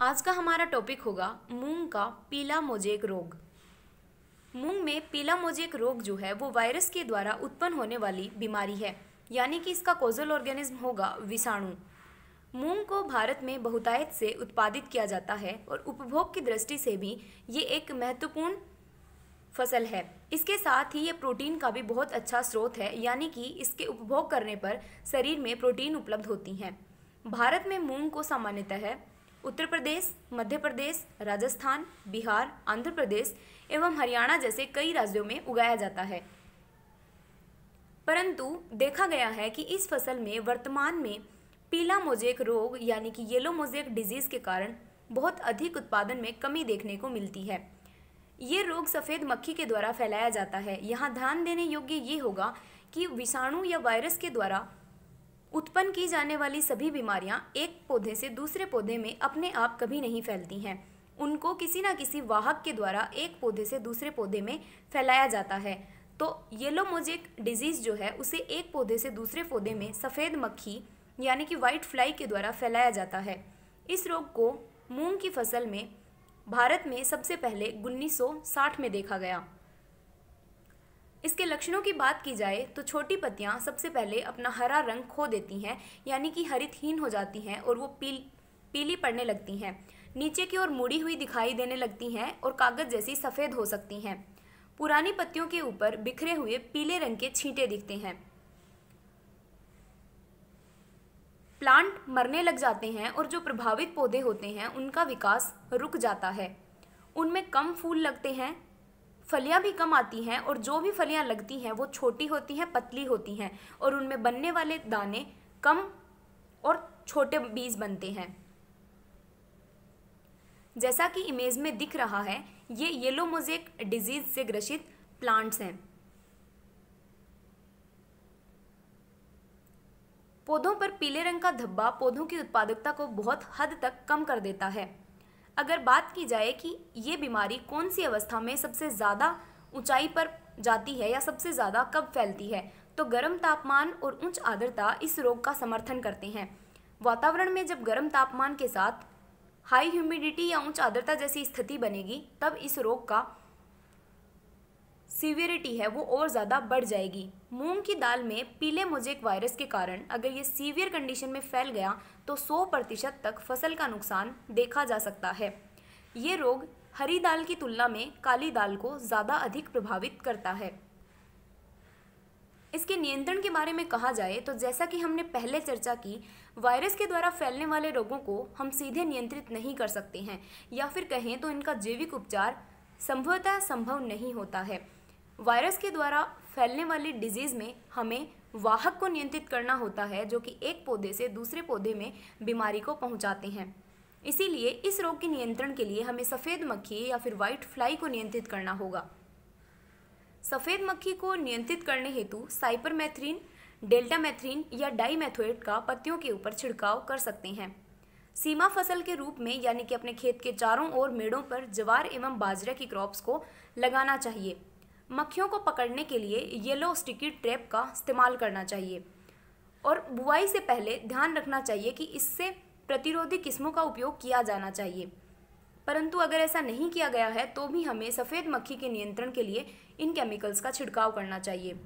आज का हमारा टॉपिक होगा मूंग का पीला मोजेक रोग। मूंग में पीला मोजेक रोग जो है वो वायरस के द्वारा उत्पन्न होने वाली बीमारी है, यानी कि इसका कॉजल ऑर्गेनिज्म होगा विषाणु। मूंग को भारत में बहुतायत से उत्पादित किया जाता है और उपभोग की दृष्टि से भी ये एक महत्वपूर्ण फसल है। इसके साथ ही ये प्रोटीन का भी बहुत अच्छा स्रोत है, यानी कि इसके उपभोग करने पर शरीर में प्रोटीन उपलब्ध होती हैं। भारत में मूंग को सामान्यतः उत्तर प्रदेश, मध्य प्रदेश, राजस्थान, बिहार, आंध्र प्रदेश एवं हरियाणा जैसे कई राज्यों में उगाया जाता है। परंतु देखा गया है कि इस फसल में वर्तमान में पीला मोजेक रोग यानी कि येलो मोजेक डिजीज के कारण बहुत अधिक उत्पादन में कमी देखने को मिलती है। ये रोग सफ़ेद मक्खी के द्वारा फैलाया जाता है। यहाँ ध्यान देने योग्य ये होगा कि विषाणु या वायरस के द्वारा उत्पन्न की जाने वाली सभी बीमारियां एक पौधे से दूसरे पौधे में अपने आप कभी नहीं फैलती हैं। उनको किसी न किसी वाहक के द्वारा एक पौधे से दूसरे पौधे में फैलाया जाता है। तो येलो मोजेक डिजीज़ जो है उसे एक पौधे से दूसरे पौधे में सफ़ेद मक्खी यानी कि वाइट फ्लाई के द्वारा फैलाया जाता है। इस रोग को मूंग की फसल में भारत में सबसे पहले 1960 में देखा गया। इसके लक्षणों की बात की जाए तो छोटी पत्तियां सबसे पहले अपना हरा रंग खो देती हैं, यानी कि हरितहीन हो जाती हैं और वो पीली पड़ने लगती हैं। नीचे की ओर मुड़ी हुई दिखाई देने लगती हैं और कागज जैसी सफ़ेद हो सकती हैं। पुरानी पत्तियों के ऊपर बिखरे हुए पीले रंग के छींटे दिखते हैं। प्लांट मरने लग जाते हैं और जो प्रभावित पौधे होते हैं उनका विकास रुक जाता है। उनमें कम फूल लगते हैं, फलियां भी कम आती हैं और जो भी फलियां लगती हैं वो छोटी होती हैं, पतली होती हैं और उनमें बनने वाले दाने कम और छोटे बीज बनते हैं। जैसा कि इमेज में दिख रहा है, ये येलो मोजेक डिजीज से ग्रसित प्लांट्स हैं। पौधों पर पीले रंग का धब्बा पौधों की उत्पादकता को बहुत हद तक कम कर देता है। अगर बात की जाए कि ये बीमारी कौन सी अवस्था में सबसे ज़्यादा ऊंचाई पर जाती है या सबसे ज़्यादा कब फैलती है, तो गर्म तापमान और उच्च आर्द्रता इस रोग का समर्थन करते हैं। वातावरण में जब गर्म तापमान के साथ हाई ह्यूमिडिटी या उच्च आर्द्रता जैसी स्थिति बनेगी तब इस रोग का सीवियरिटी है वो और ज़्यादा बढ़ जाएगी। मूंग की दाल में पीले मोजेक वायरस के कारण अगर ये सीवियर कंडीशन में फैल गया तो 100% तक फसल का नुकसान देखा जा सकता है। ये रोग हरी दाल की तुलना में काली दाल को ज़्यादा अधिक प्रभावित करता है। इसके नियंत्रण के बारे में कहा जाए तो जैसा कि हमने पहले चर्चा की, वायरस के द्वारा फैलने वाले रोगों को हम सीधे नियंत्रित नहीं कर सकते हैं, या फिर कहें तो इनका जैविक उपचार संभवतः संभव नहीं होता है। वायरस के द्वारा फैलने वाली डिजीज़ में हमें वाहक को नियंत्रित करना होता है जो कि एक पौधे से दूसरे पौधे में बीमारी को पहुंचाते हैं। इसीलिए इस रोग के नियंत्रण के लिए हमें सफ़ेद मक्खी या फिर वाइट फ्लाई को नियंत्रित करना होगा। सफ़ेद मक्खी को नियंत्रित करने हेतु साइपरमेथ्रिन, डेल्टामेथ्रिन या डाइमेथोएट का पत्तियों के ऊपर छिड़काव कर सकते हैं। सीमा फसल के रूप में यानी कि अपने खेत के चारों ओर मेड़ों पर ज्वार एवं बाजरे की क्रॉप्स को लगाना चाहिए। मक्खियों को पकड़ने के लिए येलो स्टिकी ट्रैप का इस्तेमाल करना चाहिए और बुआई से पहले ध्यान रखना चाहिए कि इससे प्रतिरोधी किस्मों का उपयोग किया जाना चाहिए। परंतु अगर ऐसा नहीं किया गया है तो भी हमें सफ़ेद मक्खी के नियंत्रण के लिए इन केमिकल्स का छिड़काव करना चाहिए।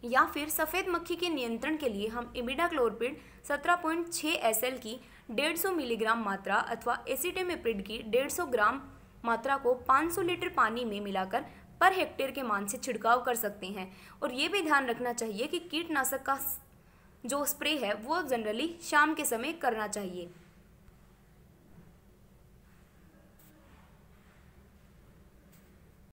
या फिर सफ़ेद मक्खी के नियंत्रण के लिए हम इमिडाक्लोप्रिड 17.6 SL की 150 मिलीग्राम मात्रा अथवा एसिटेमिप्रिड की 150 ग्राम मात्रा को 500 लीटर पानी में मिलाकर पर हेक्टेयर के मान से छिड़काव कर सकते हैं। और ये भी ध्यान रखना चाहिए कि कीटनाशक का जो स्प्रे है वो जनरली शाम के समय करना चाहिए।